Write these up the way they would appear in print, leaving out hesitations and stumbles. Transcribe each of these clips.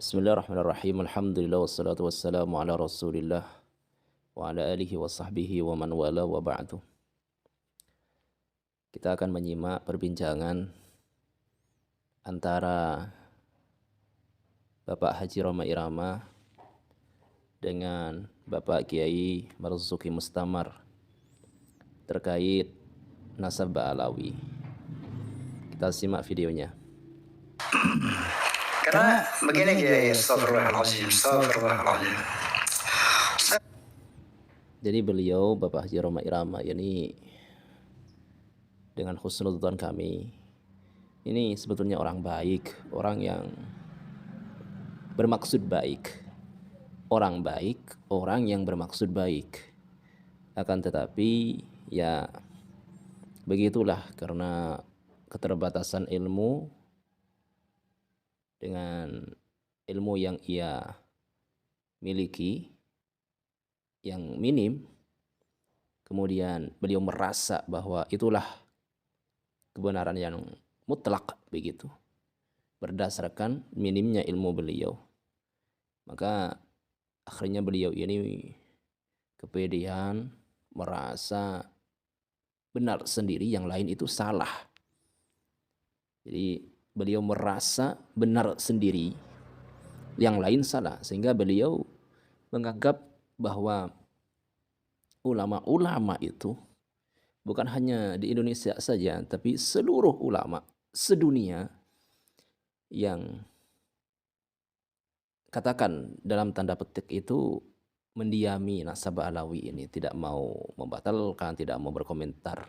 Bismillahirrahmanirrahim. Alhamdulillah wassalatu wassalamu ala Rasulillah wa ala alihi wa sahbihi wa man wala wa ba'du. Kita akan menyimak perbincangan antara Bapak Haji Roma Irama dengan Bapak Kiai Marzuki Mustamar terkait nasab Ba'alawi. Kita simak videonya. Karena begini Kiai, astagfirullahaladzim, astagfirullahaladzim. Jadi beliau Bapak Haji Roma Irama ini dengan husnudzon kami ini sebetulnya orang baik, orang yang bermaksud baik. Orang baik, orang yang bermaksud baik. Akan tetapi ya begitulah karena keterbatasan ilmu dengan ilmu yang ia miliki yang minim, kemudian beliau merasa bahwa itulah kebenaran yang mutlak begitu, berdasarkan minimnya ilmu beliau. Maka akhirnya beliau ini kepedean, merasa benar sendiri, yang lain itu salah. Jadi beliau merasa benar sendiri, yang lain salah, sehingga beliau menganggap bahwa ulama-ulama itu bukan hanya di Indonesia saja, tapi seluruh ulama sedunia yang katakan dalam tanda petik itu mendiami nasab Alawi ini, tidak mau membatalkan, tidak mau berkomentar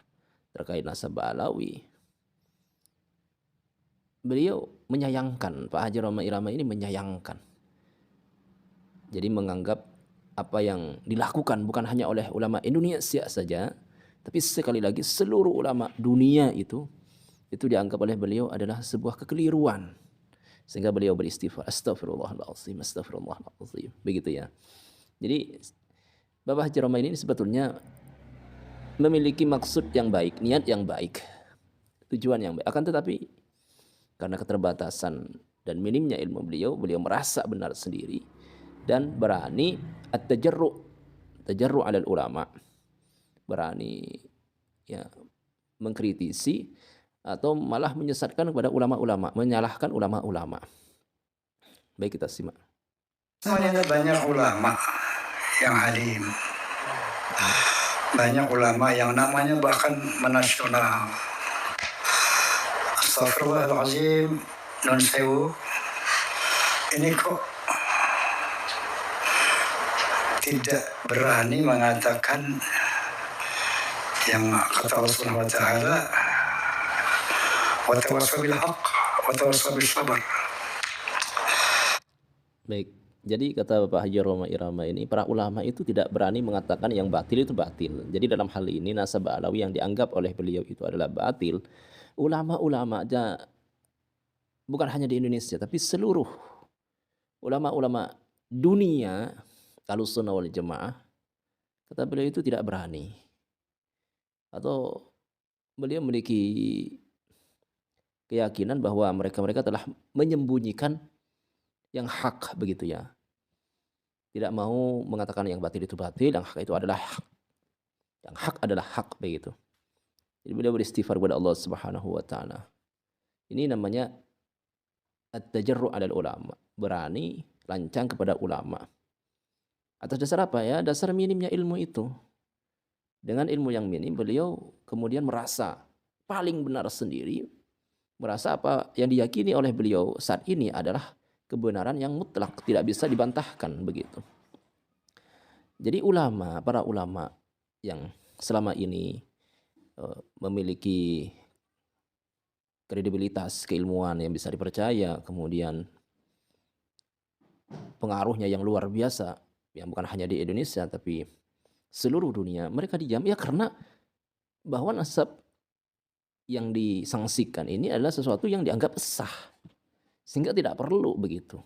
terkait nasab Alawi. Beliau menyayangkan, Pak Haji Roma Irama ini menyayangkan. Jadi menganggap apa yang dilakukan bukan hanya oleh ulama Indonesia saja, tapi sekali lagi seluruh ulama dunia itu dianggap oleh beliau adalah sebuah kekeliruan. Sehingga beliau beristighfar, astagfirullahaladzim, astagfirullahaladzim. Begitu ya. Jadi Bapak Haji Roma ini sebetulnya memiliki maksud yang baik, niat yang baik, tujuan yang baik. Akan tetapi karena keterbatasan dan minimnya ilmu beliau merasa benar sendiri dan berani tajarru alal ulama, berani ya mengkritisi atau malah menyesatkan kepada ulama-ulama, menyalahkan ulama-ulama. Baik, kita simak. Semuanya banyak ulama yang alim, banyak ulama yang namanya bahkan menasional. Astagfirullahaladzim, non sewu, ini kok tidak berani mengatakan yang kata Allah Subhanahu wa taala, wa tawassaw bil haqq wa tawassaw bis sabr. Baik, jadi kata Bapak Haji Roma Irama ini, para ulama itu tidak berani mengatakan yang batil itu batil. Jadi dalam hal ini nasab Alawi yang dianggap oleh beliau itu adalah batil, ulama-ulama aja bukan hanya di Indonesia tapi seluruh ulama-ulama dunia Ahlussunnah wal Jamaah, kata beliau itu tidak berani, atau beliau memiliki keyakinan bahwa mereka telah menyembunyikan yang hak begitu ya. Tidak mau mengatakan yang batil itu batil, yang hak itu adalah hak. Yang hak adalah hak begitu. Jadi beliau beristighfar kepada Allah Subhanahu wa taala. Ini namanya at-tajarru 'alal ulama, berani lancang kepada ulama. Atas dasar apa ya? Dasar minimnya ilmu itu. Dengan ilmu yang minim beliau kemudian merasa paling benar sendiri, merasa apa yang diyakini oleh beliau saat ini adalah kebenaran yang mutlak, tidak bisa dibantahkan begitu. Jadi para ulama yang selama ini memiliki kredibilitas keilmuan yang bisa dipercaya, kemudian pengaruhnya yang luar biasa, yang bukan hanya di Indonesia tapi seluruh dunia, mereka diam ya karena bahwa nasab yang disangsikan ini adalah sesuatu yang dianggap sah, sehingga tidak perlu begitu.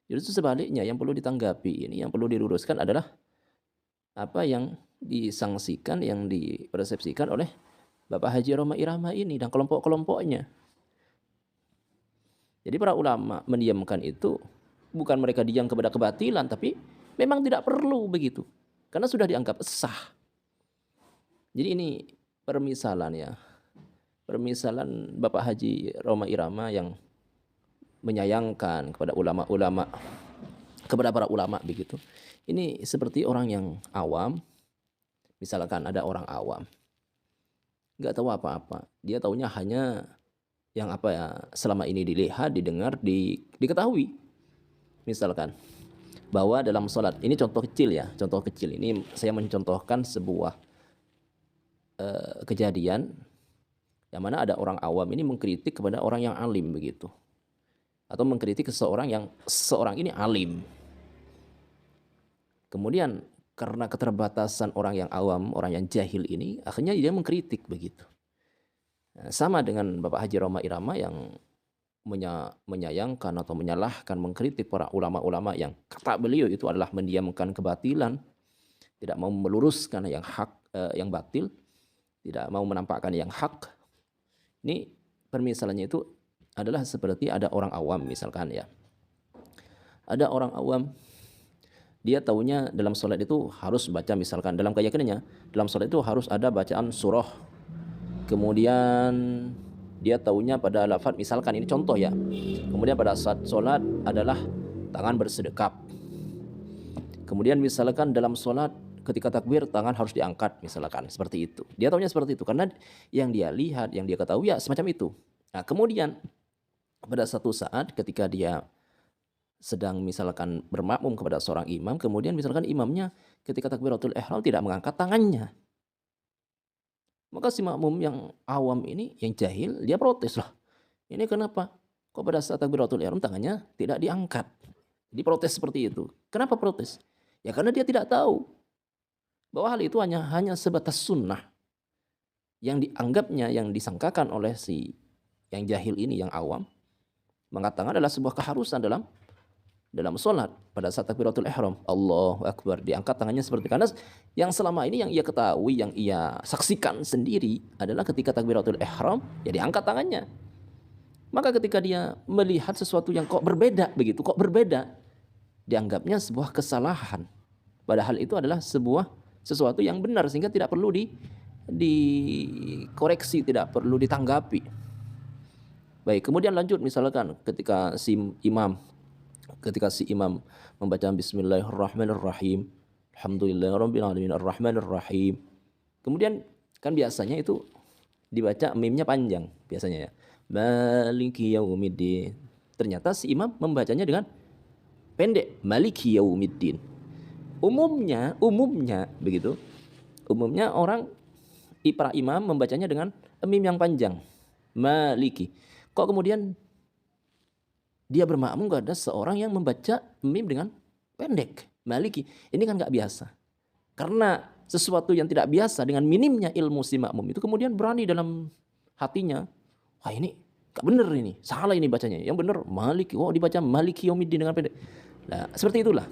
Justru sebaliknya, yang perlu ditanggapi ini, yang perlu diluruskan adalah apa yang disangsikan, yang dipersepsikan oleh Bapak Haji Roma Irama ini dan kelompok-kelompoknya. Jadi para ulama mendiamkan itu bukan mereka diam kepada kebatilan, tapi memang tidak perlu begitu. Karena sudah dianggap sah. Jadi ini permisalan ya. Permisalan Bapak Haji Roma Irama yang menyayangkan kepada ulama-ulama, kepada para ulama begitu. Ini seperti orang yang awam. Misalkan ada orang awam, nggak tahu apa-apa. Dia taunya hanya yang apa ya, selama ini dilihat, didengar, diketahui. Misalkan bahwa dalam sholat, ini contoh kecil ya, contoh kecil. Ini saya mencontohkan sebuah kejadian yang mana ada orang awam ini mengkritik kepada orang yang alim begitu, atau mengkritik seorang ini alim. Kemudian karena keterbatasan orang yang awam, orang yang jahil ini, akhirnya dia mengkritik begitu. Sama dengan Bapak Haji Roma Irama yang menyayangkan atau menyalahkan, mengkritik para ulama-ulama yang kata beliau itu adalah mendiamkan kebatilan, tidak mau meluruskan yang hak, yang batil, tidak mau menampakkan yang hak. Ini permisalannya itu adalah seperti ada orang awam misalkan ya. Ada orang awam, dia taunya dalam sholat itu harus baca, misalkan dalam keyakinannya dalam sholat itu harus ada bacaan surah. Kemudian dia taunya pada lafaz, misalkan ini contoh ya, kemudian pada saat sholat adalah tangan bersedekap. Kemudian misalkan dalam sholat ketika takbir tangan harus diangkat, misalkan seperti itu. Dia taunya seperti itu karena yang dia lihat, yang dia ketahui ya semacam itu. Nah kemudian pada satu saat ketika dia sedang misalkan bermakmum kepada seorang imam, kemudian misalkan imamnya ketika takbiratul ihram tidak mengangkat tangannya. Maka si makmum yang awam ini, yang jahil, dia protes lah. Ini kenapa? Kok pada saat takbiratul ihram tangannya tidak diangkat? Dia protes seperti itu. Kenapa protes? Ya karena dia tidak tahu bahwa hal itu hanya sebatas sunnah yang dianggapnya, yang disangkakan oleh si yang jahil ini, yang awam, mengangkat tangan adalah sebuah keharusan dalam sholat. Pada saat takbiratul ihram, Allahu Akbar, diangkat tangannya seperti, karena yang selama ini yang ia ketahui, yang ia saksikan sendiri adalah ketika takbiratul ihram ya diangkat tangannya. Maka ketika dia melihat sesuatu yang kok berbeda begitu, kok berbeda, dianggapnya sebuah kesalahan, padahal itu adalah sesuatu yang benar, sehingga tidak perlu dikoreksi, tidak perlu ditanggapi. Baik, kemudian lanjut misalkan ketika si imam membaca Bismillahirrahmanirrahim, Alhamdulillahirabbil alamin arrahmanirrahim. Kemudian kan biasanya itu dibaca mimnya panjang biasanya ya. Maliki yaumiddin. Ternyata si imam membacanya dengan pendek, Maliki yaumiddin. Umumnya begitu. Umumnya para imam membacanya dengan mim yang panjang, Maliki. Kok kemudian dia bermakmum gak ada seorang yang membaca mim dengan pendek, Maliki. Ini kan gak biasa. Karena sesuatu yang tidak biasa dengan minimnya ilmu si makmum itu, kemudian berani dalam hatinya, wah ini gak bener, ini salah, ini bacanya. Yang bener Maliki, dibaca Maliki yaumiddin dengan pendek. Nah seperti itulah.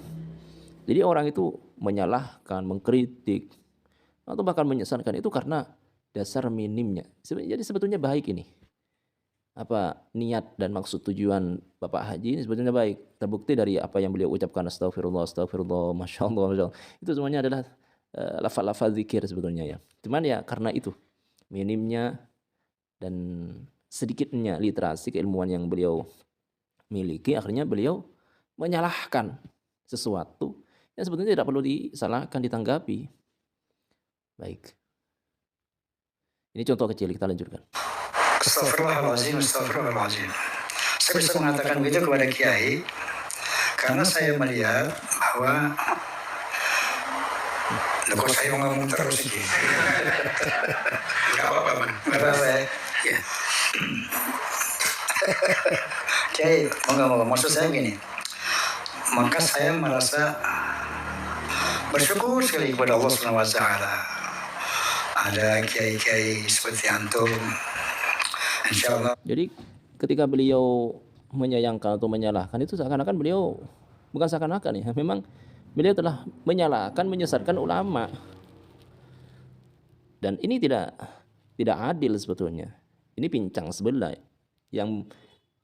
Jadi orang itu menyalahkan, mengkritik, atau bahkan menyesatkan itu karena dasar minimnya. Jadi sebetulnya baik ini. Niat dan maksud tujuan Bapak Haji ini sebetulnya baik. Terbukti dari apa yang beliau ucapkan, astagfirullah, masya Allah. Itu semuanya adalah lafaz-lafaz zikir sebetulnya ya. Cuman ya karena itu minimnya dan sedikitnya literasi keilmuan yang beliau miliki, akhirnya beliau menyalahkan sesuatu yang sebetulnya tidak perlu disalahkan, ditanggapi. Baik. Ini contoh kecil, kita lanjutkan. Astagfirullahaladzim. Saya bisa mengatakan begitu kepada Kiai karena saya melihat bahwa kok saya ngomong terus ini. Gak apa-apa ya. Kiai, maksud saya begini. Maka saya merasa bersyukur sekali kepada Allah Subhanahu wa taala. Ada kiai-kiai seperti antum. Insyaallah. Jadi ketika beliau menyayangkan atau menyalahkan itu seakan-akan beliau, bukan seakan-akan ya, memang beliau telah menyalahkan, menyesatkan ulama. Dan ini tidak adil sebetulnya. Ini pincang sebelah. Yang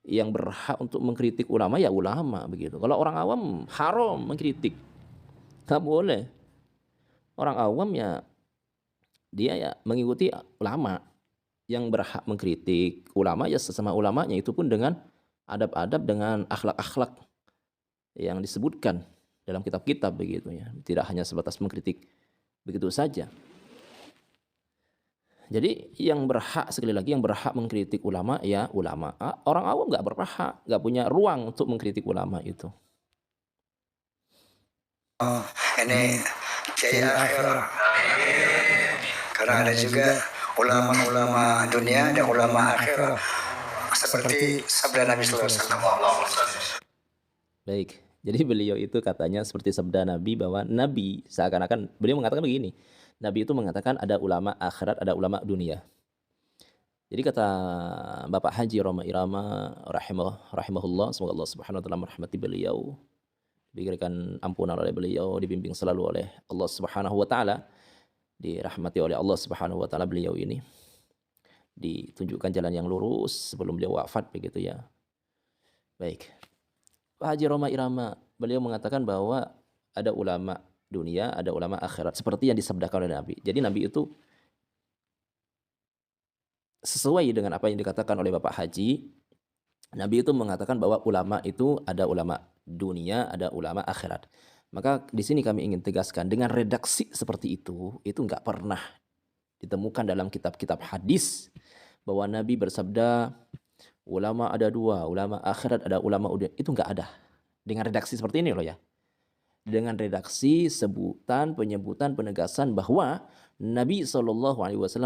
Yang berhak untuk mengkritik ulama ya ulama begitu. Kalau orang awam haram mengkritik, nggak boleh. Orang awam ya dia ya mengikuti ulama. Yang berhak mengkritik ulama ya sesama ulamanya, itu pun dengan adab-adab, dengan akhlak-akhlak yang disebutkan dalam kitab-kitab begitu ya. Tidak hanya sebatas mengkritik begitu saja. Jadi yang berhak, sekali lagi, yang berhak mengkritik ulama ya ulama. Orang awam nggak berhak, nggak punya ruang untuk mengkritik ulama itu. Oh, ini jaya akhirat. Karena ada juga ulama-ulama dunia dan ulama akhirat. Seperti sabda Nabi Sallallahu Alaihi Wasallam. Baik, jadi beliau itu katanya seperti sabda Nabi, bahwa Nabi seakan-akan beliau mengatakan begini. Nabi itu mengatakan ada ulama akhirat, ada ulama dunia. Jadi kata Bapak Haji Roma Irama rahimahullah, semoga Allah Subhanahu wa taala merahmati beliau, diberikan ampunan oleh beliau, dibimbing selalu oleh Allah Subhanahu wa taala, dirahmati oleh Allah Subhanahu wa taala beliau ini, ditunjukkan jalan yang lurus sebelum beliau wafat begitu ya. Baik. Pak Haji Roma Irama beliau mengatakan bahwa ada ulama dunia, ada ulama akhirat, seperti yang disabdakan oleh Nabi. Jadi Nabi itu sesuai dengan apa yang dikatakan oleh Bapak Haji. Nabi itu mengatakan bahwa ulama itu ada ulama dunia, ada ulama akhirat. Maka di sini kami ingin tegaskan, dengan redaksi seperti itu nggak pernah ditemukan dalam kitab-kitab hadis bahwa Nabi bersabda ulama ada dua, ulama akhirat ada ulama dunia. Itu nggak ada dengan redaksi seperti ini loh ya. Dengan redaksi sebutan, penyebutan, penegasan bahwa Nabi SAW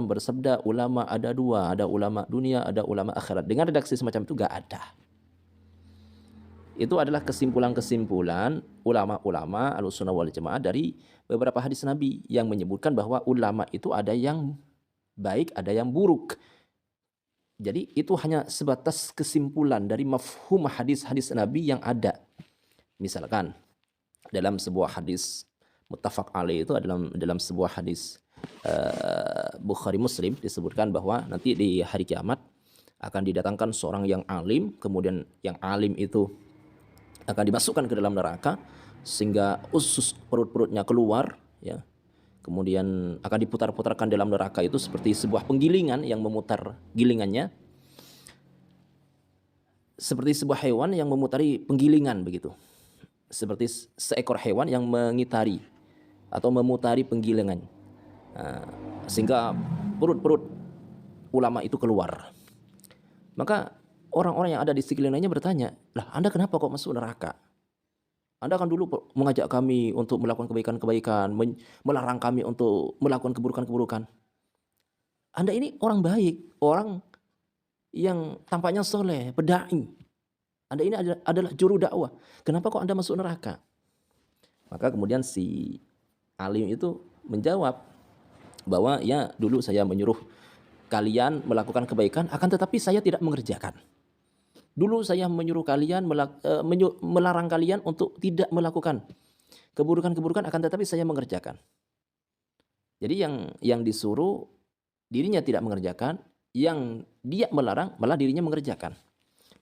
bersabda ulama ada dua, ada ulama dunia, ada ulama akhirat. Dengan redaksi semacam itu gak ada. Itu adalah kesimpulan-kesimpulan ulama-ulama Ahlussunnah wal Jamaah dari beberapa hadis Nabi yang menyebutkan bahwa ulama itu ada yang baik, ada yang buruk. Jadi itu hanya sebatas kesimpulan dari mafhum hadis-hadis Nabi yang ada. Misalkan dalam sebuah hadis muttafaq alaih, itu dalam sebuah hadis Bukhari Muslim disebutkan bahwa nanti di hari kiamat akan didatangkan seorang yang alim, kemudian yang alim itu akan dimasukkan ke dalam neraka sehingga usus perut-perutnya keluar ya. Kemudian akan diputar-putarkan dalam neraka itu seperti sebuah penggilingan yang memutar gilingannya, seperti sebuah hewan yang memutari penggilingan begitu. Seperti seekor hewan yang mengitari atau memutari penggilingan, sehingga perut-perut ulama itu keluar. Maka orang-orang yang ada di sekelilingnya bertanya, lah Anda kenapa kok masuk neraka? Anda kan dulu mengajak kami untuk melakukan kebaikan-kebaikan, melarang kami untuk melakukan keburukan-keburukan. Anda ini orang baik, orang yang tampaknya soleh, pedai. Anda ini adalah juru dakwah. Kenapa kok Anda masuk neraka? Maka kemudian si alim itu menjawab bahwa ya dulu saya menyuruh kalian melakukan kebaikan, akan tetapi saya tidak mengerjakan. Dulu saya menyuruh kalian, melarang kalian untuk tidak melakukan keburukan-keburukan, akan tetapi saya mengerjakan. Jadi yang disuruh dirinya tidak mengerjakan, yang dia melarang malah dirinya mengerjakan.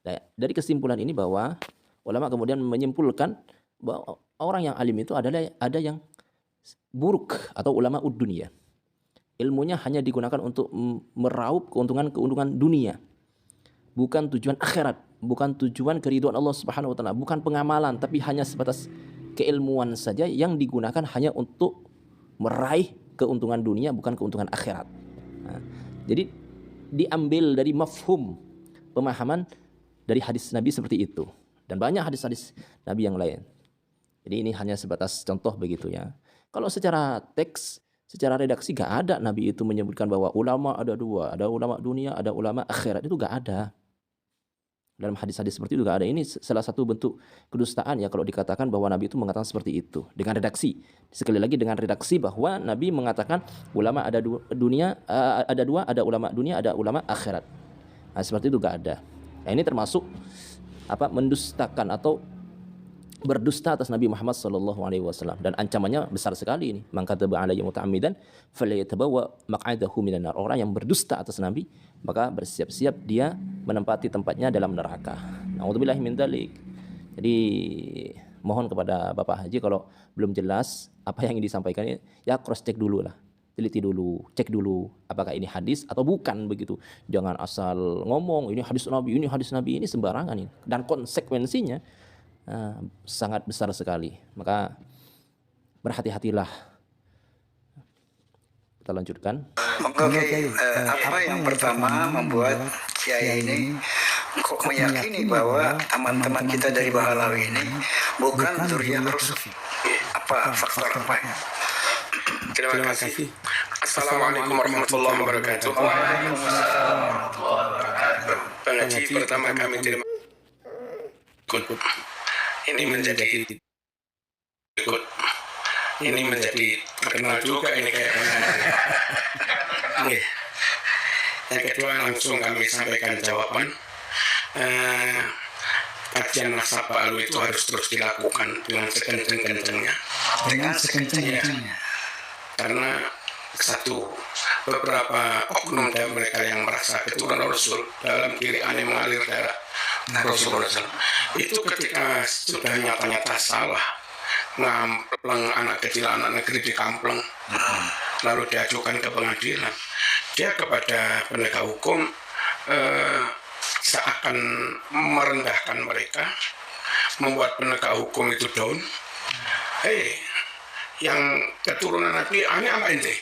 Nah, dari kesimpulan ini bahwa ulama kemudian menyimpulkan bahwa orang yang alim itu adalah ada yang buruk atau ulama dunia. Ilmunya hanya digunakan untuk meraup keuntungan dunia. Bukan tujuan akhirat, bukan tujuan keridhaan Allah Subhanahu wa taala, bukan pengamalan, tapi hanya sebatas keilmuan saja yang digunakan hanya untuk meraih keuntungan dunia, bukan keuntungan akhirat. Nah, jadi diambil dari mafhum pemahaman dari hadis Nabi seperti itu, dan banyak hadis-hadis Nabi yang lain. Jadi ini hanya sebatas contoh begitu ya. Kalau secara teks, secara redaksi gak ada Nabi itu menyebutkan bahwa ulama ada dua, ada ulama dunia, ada ulama akhirat, itu gak ada. Dalam hadis-hadis seperti itu gak ada. Ini salah satu bentuk kedustaan ya kalau dikatakan bahwa Nabi itu mengatakan seperti itu dengan redaksi. Sekali lagi dengan redaksi bahwa Nabi mengatakan ulama ada dunia, ada dua, ada ulama dunia, ada ulama akhirat. Nah, seperti itu gak ada. Nah, ini termasuk mendustakan atau berdusta atas Nabi Muhammad SAW, dan ancamannya besar sekali ini. Man kadzaba alayya muta'ammidan falyatabawwa maq'adahu minan nar. Orang yang berdusta atas Nabi, maka bersiap-siap dia menempati tempatnya dalam neraka. Nauzubillahi min dzalik. Jadi mohon kepada Bapak Haji, kalau belum jelas apa yang disampaikan, ya cross check dulu lah, teliti dulu, cek dulu apakah ini hadis atau bukan begitu. Jangan asal ngomong ini hadis Nabi, ini sembarangan ini. Dan konsekuensinya sangat besar sekali. Maka berhati-hatilah. Kita lanjutkan. Oke, apa yang pertama membuat Kiai ini kok meyakini bahwa teman-teman kita dari Bahlawi ini bukan zuriyah Rasul? Apa faktor apanya? Terima kasih. Assalamualaikum warahmatullahi wabarakatuh. Pengaji pertama kami terima ikut. Ini menjadi terkenal juga ini kayaknya. Yang kedua langsung kami sampaikan jawaban. Kajian nasab Bahlawi itu harus terus dilakukan dengan sekencang-kencangnya. Karena satu, beberapa oknum dari mereka yang merasa keturunan Rasul dalam diri aneh mengalir darah Rasulullah SAW, itu ketika sudah nyata-nyata salah, ngampleng anak kecil, anak negeri di Kampleng, lalu diajukan ke pengadilan, dia kepada penegak hukum seakan merendahkan mereka, membuat penegak hukum itu down. Hei, yang keturunan Nabi, aneh apa ente?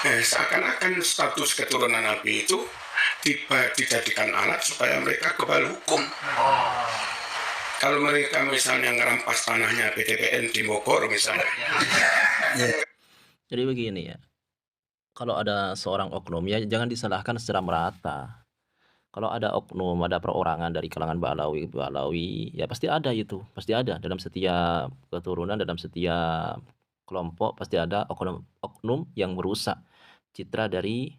Seakan-akan status keturunan Nabi itu dijadikan alat supaya mereka kebal hukum. Kalau mereka misalnya ngerampas tanahnya PTPN di Bogor misalnya. Jadi begini ya, kalau ada seorang oknum ya jangan disalahkan secara merata. Kalau ada oknum, ada perorangan dari kalangan Bahlawi, ya pasti ada itu, pasti ada dalam setiap keturunan, dalam setiap kelompok pasti ada oknum yang merusak citra dari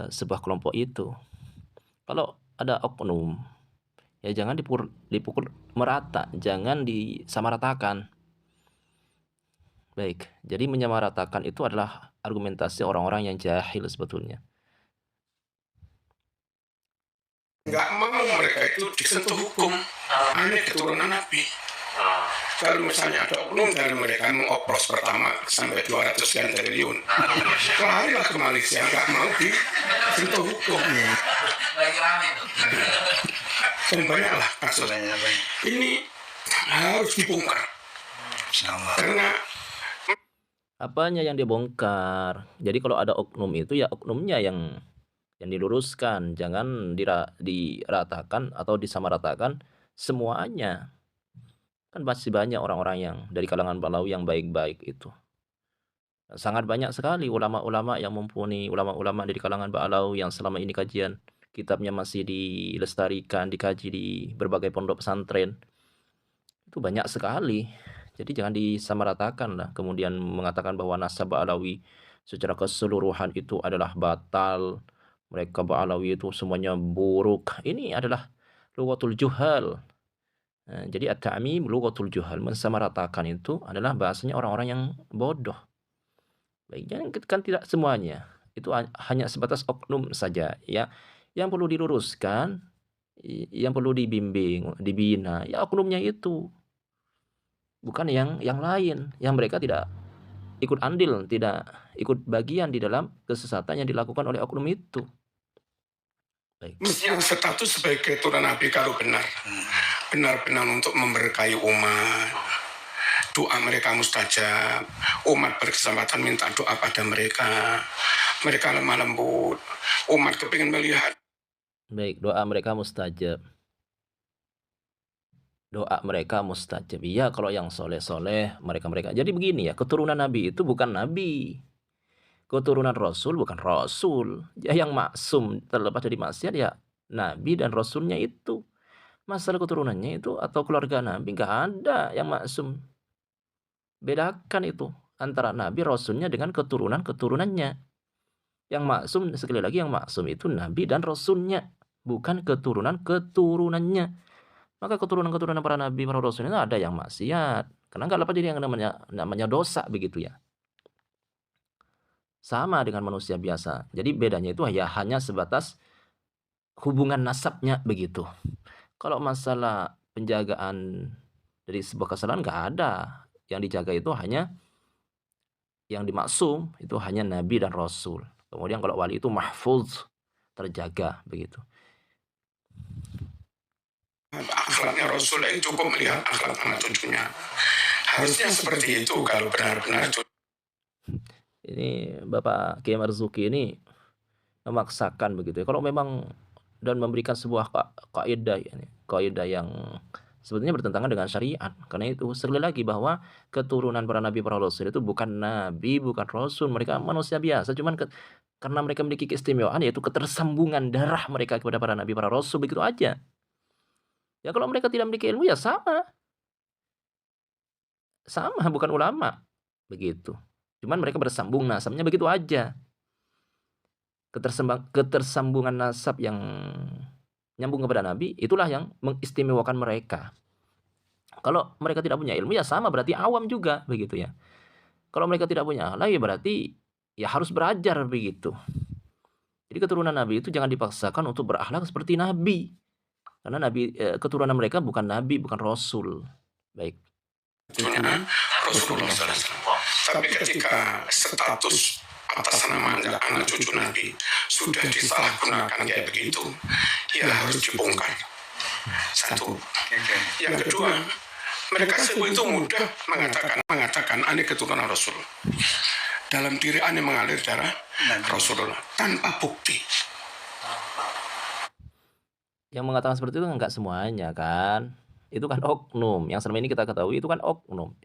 sebuah kelompok itu. Kalau ada oknum, ya jangan dipukul merata, jangan disamaratakan. Baik, jadi menyamaratakan itu adalah argumentasi orang-orang yang jahil sebetulnya. Nggak mau mereka itu disentuh hukum. Aneh keturunan Nabi. Kalau misalnya ada oknum dari mereka mengoplos pertama sampai 200 sekian triliun, larilah ke Malaysia, nggak mau disentuh hukum. Dan banyaklah kasus. Ini harus dibongkar. Karena apanya yang dibongkar? Jadi kalau ada oknum itu ya oknumnya yang diluruskan, jangan diratakan atau disamaratakan semuanya. Kan masih banyak orang-orang yang dari kalangan Bahlawi yang baik-baik itu. Sangat banyak sekali ulama-ulama yang mumpuni, ulama-ulama dari kalangan Bahlawi yang selama ini kajian kitabnya masih dilestarikan, dikaji di berbagai pondok pesantren. Itu banyak sekali. Jadi jangan disamaratakan lah, kemudian mengatakan bahwa nasab Bahlawi secara keseluruhan itu adalah batal. Mereka Bahlawi itu semuanya buruk. Ini adalah lughatul juhal. Jadi at-ta'mim lughatul juhal, mensamaratakan itu adalah bahasanya orang-orang yang bodoh. Baik, kan tidak semuanya. Itu hanya sebatas oknum saja ya. Yang perlu diluruskan, yang perlu dibimbing, dibina, ya oknumnya itu. Bukan yang lain, yang mereka tidak ikut andil, tidak ikut bagian di dalam kesesatan yang dilakukan oleh oknum itu. Baik. Mestinya status sebagai keturunan Nabi kalau benar-benar untuk memberkahi umat, doa mereka mustajab, umat berkesempatan minta doa pada mereka lemah lembut, umat kepingin melihat. Baik, doa mereka mustajab. Doa mereka mustajab. Iya, kalau yang soleh-soleh mereka. Jadi begini ya, keturunan Nabi itu bukan Nabi. Keturunan Rasul bukan Rasul. Ya, yang maksum terlepas dari maksiat ya Nabi dan Rasulnya itu. Masalah keturunannya itu atau keluarga Nabi nggak ada yang maksum. Bedakan itu antara Nabi Rasulnya dengan keturunannya. Yang maksum, sekali lagi, yang maksum itu Nabi dan Rasulnya, bukan keturunannya. Maka keturunan-keturunan para nabi, para rasul itu ada yang maksiat, karena nggak lepas dari yang namanya dosa begitu ya. Sama dengan manusia biasa. Jadi bedanya itu ya hanya sebatas hubungan nasabnya begitu. Kalau masalah penjagaan dari sebuah kesalahan nggak ada. Yang dijaga itu hanya yang dimaksum itu hanya nabi dan rasul. Kemudian kalau wali itu mahfuz, terjaga begitu. Akhlaknya Rasul itu cukup melihat akhlak anak cucunya. Harusnya seperti itu kalau benar-benar Ini Bapak Kiai Marzuki ini memaksakan begitu ya. Kalau memang dan memberikan sebuah kaidah ya, kaidah yang sebetulnya bertentangan dengan syariat. Karena itu sekali lagi bahwa keturunan para nabi para rasul itu bukan nabi, bukan rasul, mereka manusia biasa, cuman karena mereka memiliki keistimewaan yaitu ketersambungan darah mereka kepada para nabi para rasul begitu aja. Ya kalau mereka tidak memiliki ilmu ya sama. Sama bukan ulama. Begitu. Cuman mereka bersambung nasabnya begitu aja. Ketersambungan nasab yang nyambung kepada nabi itulah yang mengistimewakan mereka. Kalau mereka tidak punya ilmu ya sama berarti awam juga begitu ya. Kalau mereka tidak punya akhlak ya berarti ya harus belajar begitu. Jadi keturunan nabi itu jangan dipaksakan untuk berakhlak seperti nabi. Karena nabi keturunan mereka bukan nabi, bukan rasul. Baik. cucunya Rasulullah SAW. Tapi ketika status atas nama anak cucu Nabi sudah disalahgunakan kayak begitu, ya harus dibongkar. Satu. Yang kedua, mereka itu mudah mengatakan aneh keturunan Rasul. Dalam diri aneh mengalir darah Rasulullah tanpa bukti. Yang mengatakan seperti itu enggak semuanya kan. Itu kan oknum. Yang selama ini kita ketahui itu kan oknum.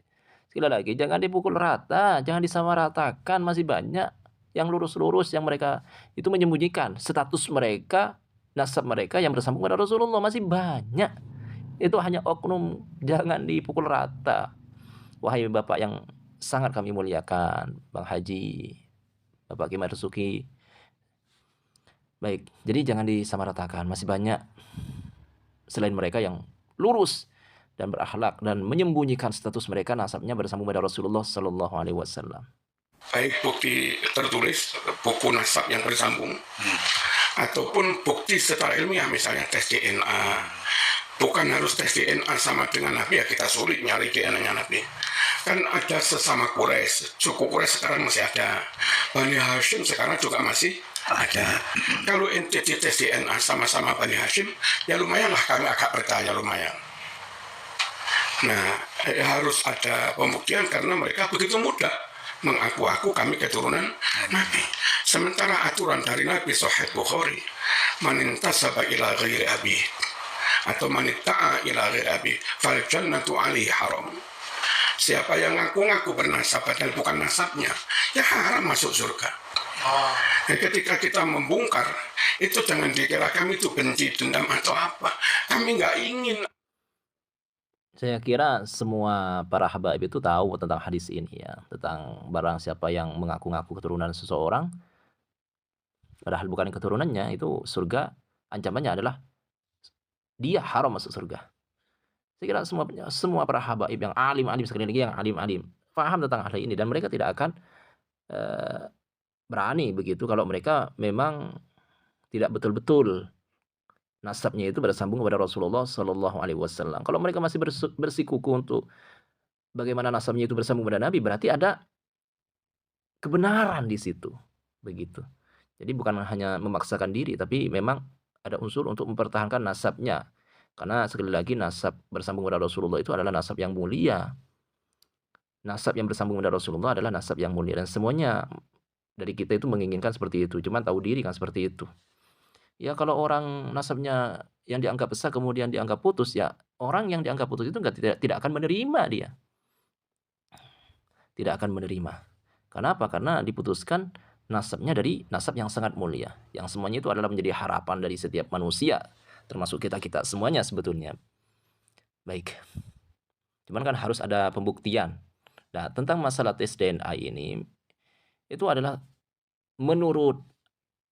Sekali lagi jangan dipukul rata, jangan disamaratakan, masih banyak yang lurus-lurus yang mereka itu menyembunyikan status mereka, nasab mereka yang bersambung pada Rasulullah masih banyak. Itu hanya oknum, jangan dipukul rata. Wahai Bapak yang sangat kami muliakan, Bang Haji, Bapak Kiai Marzuki. Baik, jadi jangan disamaratakan, masih banyak selain mereka yang lurus dan berakhlak dan menyembunyikan status mereka nasabnya bersambung pada Rasulullah Sallallahu Alaihi Wasallam. Baik bukti tertulis buku nasab yang bersambung ataupun bukti secara ilmiah misalnya tes DNA. Bukan harus tes DNA sama dengan Nabi ya kita sulit nyari DNA-nya Nabi. Kan ada sesama Quraisy, suku Quraisy sekarang masih ada. Bani Hashim sekarang juga masih ada. Kalau ente tes DNA sama-sama Bani Hashim, ya lumayan lah kami agak percaya lumayan. Nah, harus ada pembuktian karena mereka begitu mudah mengaku-aku kami keturunan Nabi. Sementara aturan dari Nabi Sahih Bukhari, man intasaba ila ghairi abi atau man itta'a ila ghairi abi fal jannatu alaihi haram. Siapa yang ngaku-ngaku bernasab padahal bukan nasabnya, ya haram masuk surga. Dan ketika kita membongkar, itu jangan dikira kami itu benci, dendam atau apa. Kami nggak ingin. Saya kira semua para habaib itu tahu tentang hadis ini ya, tentang barang siapa yang mengaku-ngaku keturunan seseorang, padahal bukan keturunannya, itu surga ancamannya adalah dia haram masuk surga. Saya kira semua para habaib yang alim-alim, sekali lagi yang alim-alim, paham tentang hal ini dan mereka tidak akan berani begitu kalau mereka memang tidak betul-betul nasabnya itu bersambung kepada Rasulullah Sallallahu Alaihi Wasallam. Kalau mereka masih bersikuku untuk bagaimana nasabnya itu bersambung kepada Nabi, berarti ada kebenaran di situ, begitu. Jadi bukan hanya memaksakan diri, tapi memang ada unsur untuk mempertahankan nasabnya. Karena sekali lagi nasab bersambung kepada Rasulullah itu adalah nasab yang mulia. Nasab yang bersambung kepada Rasulullah adalah nasab yang mulia dan semuanya dari kita itu menginginkan seperti itu. Cuman tahu diri kan seperti itu. Ya kalau orang nasabnya yang dianggap besar kemudian dianggap putus, ya orang yang dianggap putus itu tidak akan menerima dia. Tidak akan menerima. Kenapa? Karena diputuskan nasabnya dari nasab yang sangat mulia. Yang semuanya itu adalah menjadi harapan dari setiap manusia. Termasuk kita-kita semuanya sebetulnya. Baik. Cuman kan harus ada pembuktian. Nah tentang masalah tes DNA ini, itu adalah menurut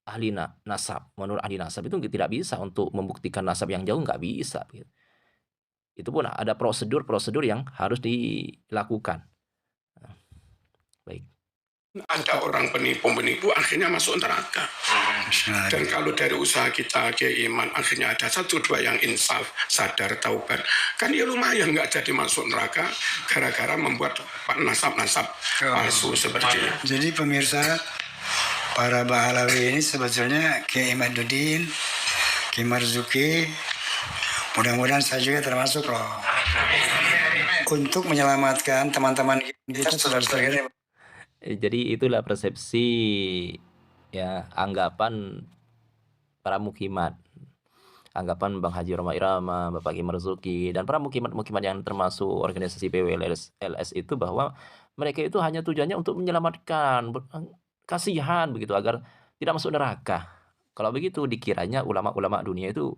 ahli nasab, menurut ahli nasab itu tidak bisa untuk membuktikan nasab yang jauh, nggak bisa. Itu pun ada prosedur-prosedur yang harus dilakukan. Nah, baik. Ada orang penipu-penipu akhirnya masuk neraka. Dan kalau dari usaha kita Kiai Iman akhirnya ada 1-2 yang insaf, sadar, taubat, kan ya lumayan nggak jadi masuk neraka gara-gara membuat nasab-nasab palsu seperti itu. Jadi pemirsa, para Bahalawi ini sebetulnya Kiai Imaduddin, Kiai Marzuki, mudah-mudahan saya juga termasuk loh. Untuk menyelamatkan teman-teman kita, saudara-saudara. Jadi itulah persepsi ya anggapan para mukimat. Anggapan Bang Haji Roma Irama, Bapak Kiai Marzuki, dan para mukimat-mukimat yang termasuk organisasi PWLS itu bahwa mereka itu hanya tujuannya untuk menyelamatkan, kasihan begitu agar tidak masuk neraka. Kalau begitu dikiranya ulama-ulama dunia itu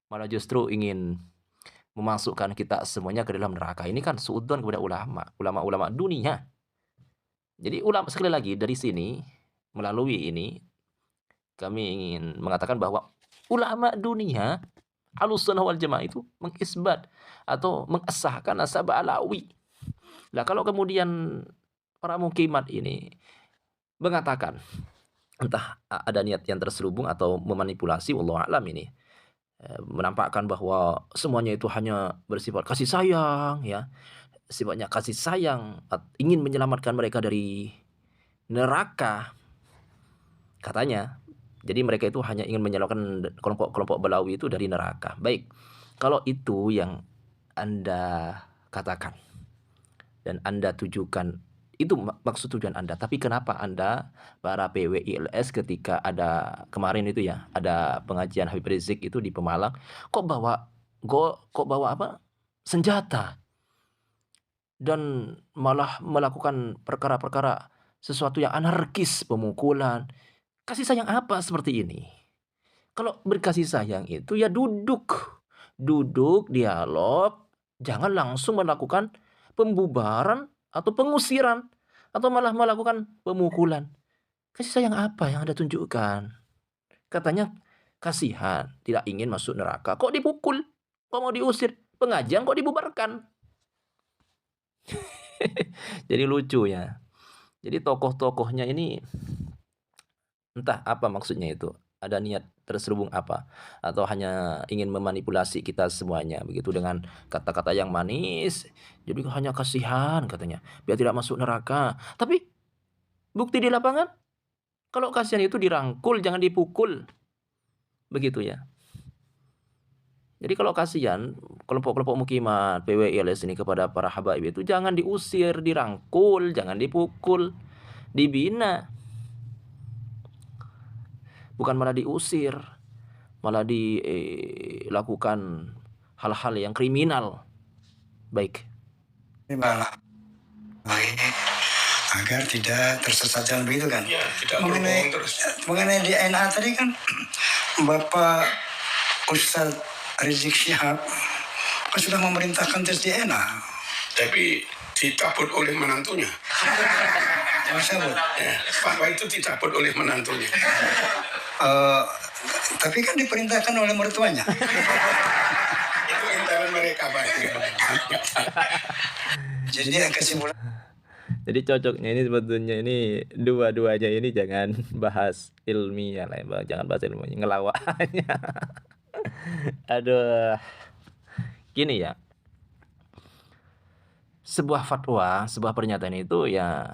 malah justru ingin memasukkan kita semuanya ke dalam neraka. Ini kan suudzon kepada ulama-ulama dunia. Jadi sekali lagi dari sini melalui ini kami ingin mengatakan bahwa ulama dunia Ahlussunnah wal Jamaah itu mengisbat atau mengesahkan nasab Alawi. Lah kalau kemudian para mukimat ini mengatakan entah ada niat yang terselubung atau memanipulasi, wallahu alam ini menampakkan bahwa semuanya itu hanya bersifat kasih sayang ya. Sifatnya kasih sayang, ingin menyelamatkan mereka dari neraka katanya. Jadi mereka itu hanya ingin menyelamatkan kelompok-kelompok Balawi itu dari neraka. Baik, kalau itu yang Anda katakan dan Anda tujukan, itu maksud tujuan Anda. Tapi kenapa Anda para PWILS ketika ada kemarin itu ya, ada pengajian Habib Rizik itu di Pemalang, kok bawa apa? Senjata. Dan malah melakukan perkara-perkara sesuatu yang anarkis, pemukulan. Kasih sayang apa seperti ini? Kalau berkasih sayang itu ya duduk, dialog, jangan langsung melakukan pembubaran atau pengusiran atau malah melakukan pemukulan. Kasih sayang apa yang Anda tunjukkan? Katanya kasihan, tidak ingin masuk neraka. Kok dipukul? Kok mau diusir? Pengajian kok dibubarkan? Jadi lucu ya. Jadi tokoh-tokohnya ini entah apa maksudnya itu. Ada niat terselubung apa? Atau hanya ingin memanipulasi kita semuanya begitu dengan kata-kata yang manis. Jadi hanya kasihan katanya, biar tidak masuk neraka. Tapi bukti di lapangan, kalau kasihan itu dirangkul, jangan dipukul. Begitu ya. Jadi kalau kasihan kelompok-kelompok mukimat PWILS ini kepada para habaib itu jangan diusir, dirangkul, jangan dipukul, dibina. Bukan malah diusir, malah dilakukan hal-hal yang kriminal. Baik. Malah agar tidak tersesat jalan begitu kan. Ya, tidak mengenai di NA tadi kan Bapak Ustadz Rizik Syihab kan sudah memerintahkan tes DNA. Tapi dicabut oleh menantunya. Fatwa itu dicabut oleh menantunya. Tapi kan diperintahkan oleh mertuanya. Itu intern mereka, Pak. Jadi yang kesimpulan. Jadi cocoknya ini sebetulnya ini dua-duanya ini jangan bahas ilmiah lah, jangan bahas ilmiah, ngelawaknya. Aduh. Gini ya. Sebuah fatwa, sebuah pernyataan itu ya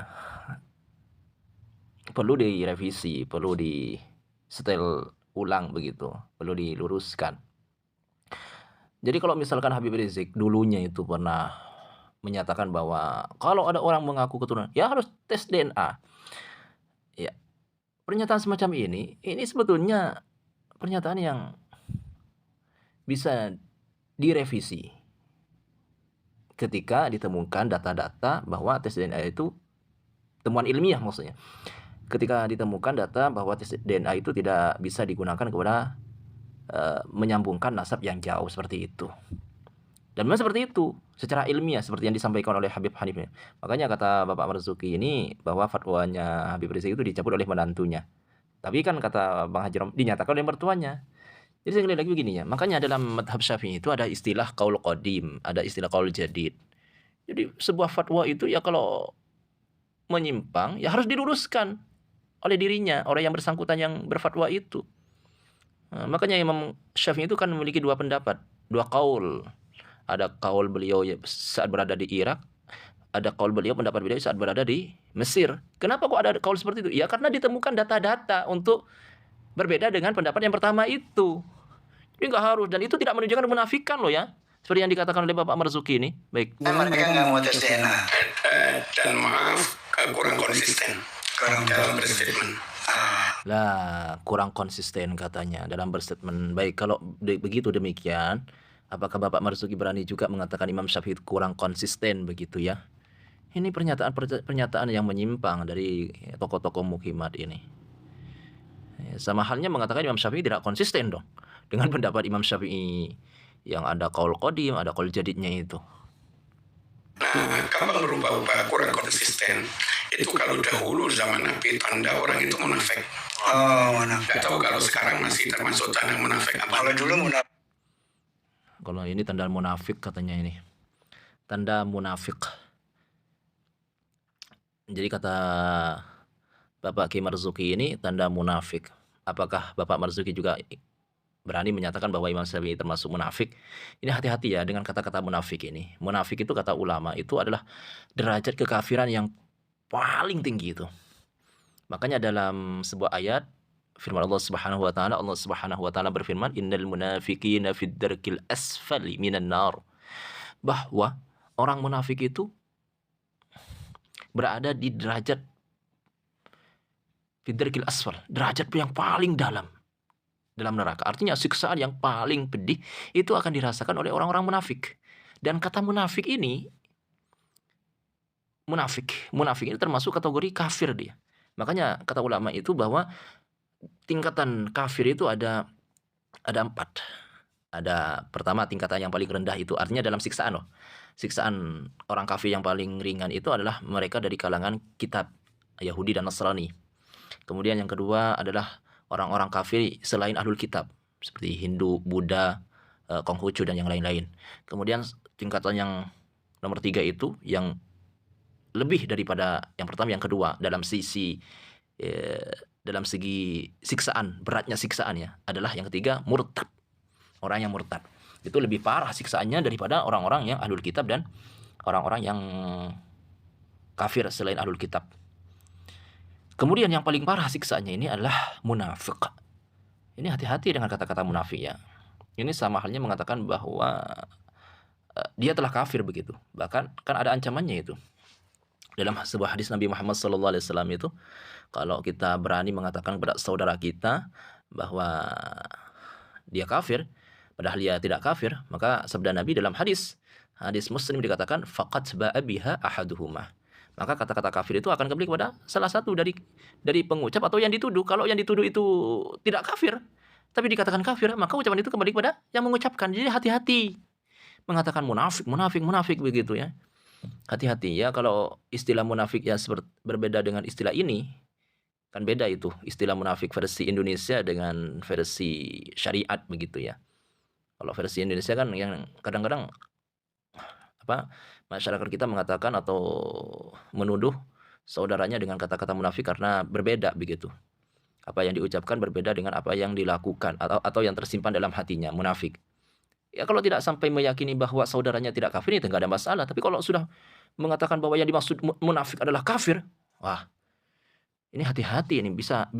perlu direvisi, perlu di setel ulang begitu, perlu diluruskan. Jadi kalau misalkan Habib Rizik dulunya itu pernah menyatakan bahwa kalau ada orang mengaku keturunan, ya harus tes DNA. Ya, pernyataan semacam ini sebetulnya pernyataan yang bisa direvisi ketika ditemukan data-data bahwa tes DNA itu temuan ilmiah maksudnya. Ketika ditemukan data bahwa tes DNA itu tidak bisa digunakan kepada menyambungkan nasab yang jauh seperti itu. Dan memang seperti itu secara ilmiah seperti yang disampaikan oleh Habib Hanif. Makanya kata Bapak Marzuki ini bahwa fatwanya Habib Rizik itu dicabut oleh menantunya. Tapi kan kata Bang Haji Rom dinyatakan oleh mertuanya. Jadi sekali lagi begini ya, makanya dalam madhab Syafi'i itu ada istilah qaul qadim, ada istilah qaul jadid. Jadi sebuah fatwa itu ya kalau menyimpang ya harus diluruskan oleh dirinya, orang yang bersangkutan yang berfatwa itu. Makanya Imam Syafi'i itu kan memiliki dua pendapat, dua qaul. Ada qaul beliau saat berada di Irak, ada qaul beliau, pendapat beliau saat berada di Mesir. Kenapa kok ada qaul seperti itu? Ya karena ditemukan data-data untuk berbeda dengan pendapat yang pertama itu. Ini nggak harus, dan itu tidak menunjukkan menafikan loh ya. Seperti yang dikatakan oleh Bapak Marzuki ini. Baik. Mereka nggak mau tes DNA. Dan maaf, kurang konsisten dalam berstatement. Lah, kurang konsisten katanya dalam berstatement. Baik, kalau begitu demikian, apakah Bapak Marzuki berani juga mengatakan Imam Syafi'i kurang konsisten begitu ya? Ini pernyataan yang menyimpang dari tokoh-tokoh mukhimat ini. Sama halnya mengatakan Imam Syafi'i tidak konsisten dong dengan pendapat Imam Syafi'i yang ada qaul qadim, ada qaul jadidnya itu. Nah, kalau berubah-ubah kurang konsisten, itu kalau dahulu zaman Nabi tanda orang itu munafik. Oh, munafik. Gak tahu kalau sekarang masih termasuk tanda munafik apa? Kalau dulu munafik. Kalau ini tanda munafik katanya ini. Tanda munafik. Jadi kata Bapak Ki Marzuki ini tanda munafik. Apakah Bapak Marzuki juga berani menyatakan bahwa Imam Syafi'i termasuk munafik? Ini hati-hati ya dengan kata-kata munafik ini. Munafik itu kata ulama itu adalah derajat kekafiran yang paling tinggi itu. Makanya dalam sebuah ayat firman Allah Subhanahu wa taala berfirman, innal munafiqina fid darkil asfali minan nar. Bahwa orang munafik itu berada di derajat fid darkil asfal, derajat yang paling dalam neraka. Artinya siksaan yang paling pedih itu akan dirasakan oleh orang-orang munafik. Dan kata munafik ini munafik ini termasuk kategori kafir dia. Makanya kata ulama itu bahwa tingkatan kafir itu ada 4. Ada pertama tingkatan yang paling rendah itu artinya dalam siksaan loh. Siksaan orang kafir yang paling ringan itu adalah mereka dari kalangan kitab Yahudi dan Nasrani. Kemudian yang kedua adalah orang-orang kafir selain ahlul kitab seperti Hindu, Buddha, Konghucu dan yang lain-lain. Kemudian tingkatan yang nomor 3 itu yang lebih daripada yang pertama, yang kedua dalam segi siksaan, beratnya siksaannya adalah yang ketiga murtad. Orang yang murtad itu lebih parah siksaannya daripada orang-orang yang ahlul kitab dan orang-orang yang kafir selain ahlul kitab. Kemudian yang paling parah siksaannya ini adalah munafik. Ini hati-hati dengan kata-kata munafik ya. Ini sama halnya mengatakan bahwa dia telah kafir begitu. Bahkan kan ada ancamannya itu. Dalam sebuah hadis Nabi Muhammad SAW itu, kalau kita berani mengatakan kepada saudara kita bahwa dia kafir, padahal dia tidak kafir, maka sabda Nabi dalam hadis Muslim dikatakan faqad ba'a biha ahaduhuma. Maka kata-kata kafir itu akan kembali kepada salah satu dari pengucap atau yang dituduh. Kalau yang dituduh itu tidak kafir, tapi dikatakan kafir, maka ucapan itu kembali kepada yang mengucapkan. Jadi hati-hati mengatakan munafik begitu ya. Hati-hati ya, kalau istilah munafik ya berbeda dengan istilah ini, kan beda itu. Istilah munafik versi Indonesia dengan versi syariat begitu ya. Kalau versi Indonesia kan yang kadang-kadang masyarakat kita mengatakan atau menuduh saudaranya dengan kata-kata munafik karena berbeda begitu. Apa yang diucapkan berbeda dengan apa yang dilakukan atau yang tersimpan dalam hatinya, munafik. Ya kalau tidak sampai meyakini bahwa saudaranya tidak kafir itu enggak ada masalah, tapi kalau sudah mengatakan bahwa yang dimaksud munafik adalah kafir, wah. Ini hati-hati, ini bisa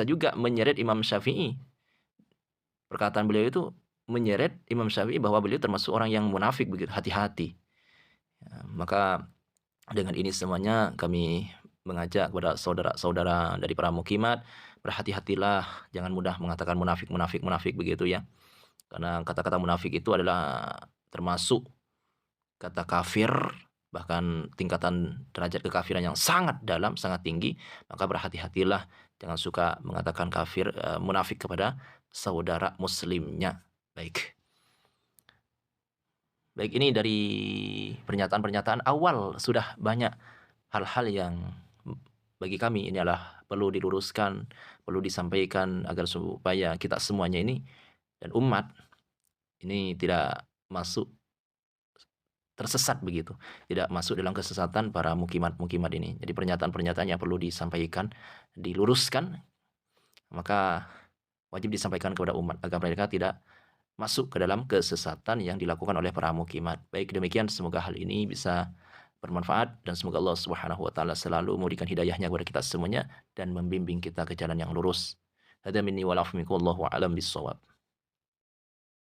juga menyeret Imam Syafi'i. Perkataan beliau itu menyeret Imam Syafi'i bahwa beliau termasuk orang yang munafik begitu, hati-hati. Ya, maka dengan ini semuanya kami mengajak kepada saudara-saudara dari para mukhimat, berhati-hatilah, jangan mudah mengatakan munafik begitu ya. Karena kata-kata munafik itu adalah termasuk kata kafir, bahkan tingkatan derajat kekafiran yang sangat dalam, sangat tinggi. Maka berhati-hatilah, jangan suka mengatakan kafir, munafik kepada saudara muslimnya. Baik, ini dari pernyataan-pernyataan awal sudah banyak hal-hal yang bagi kami ini adalah perlu diluruskan, perlu disampaikan agar supaya kita semuanya ini dan umat ini tidak masuk tersesat begitu, tidak masuk dalam kesesatan para mukimat-mukimat ini. Jadi pernyataan-pernyataan yang perlu disampaikan, diluruskan, maka wajib disampaikan kepada umat agar mereka tidak masuk ke dalam kesesatan yang dilakukan oleh para mukimat. Baik demikian, semoga hal ini bisa bermanfaat dan semoga Allah Subhanahu wa taala selalu memberikan hidayahnya kepada kita semuanya dan membimbing kita ke jalan yang lurus. Hada minni wa la wallahu a'lam bissawab.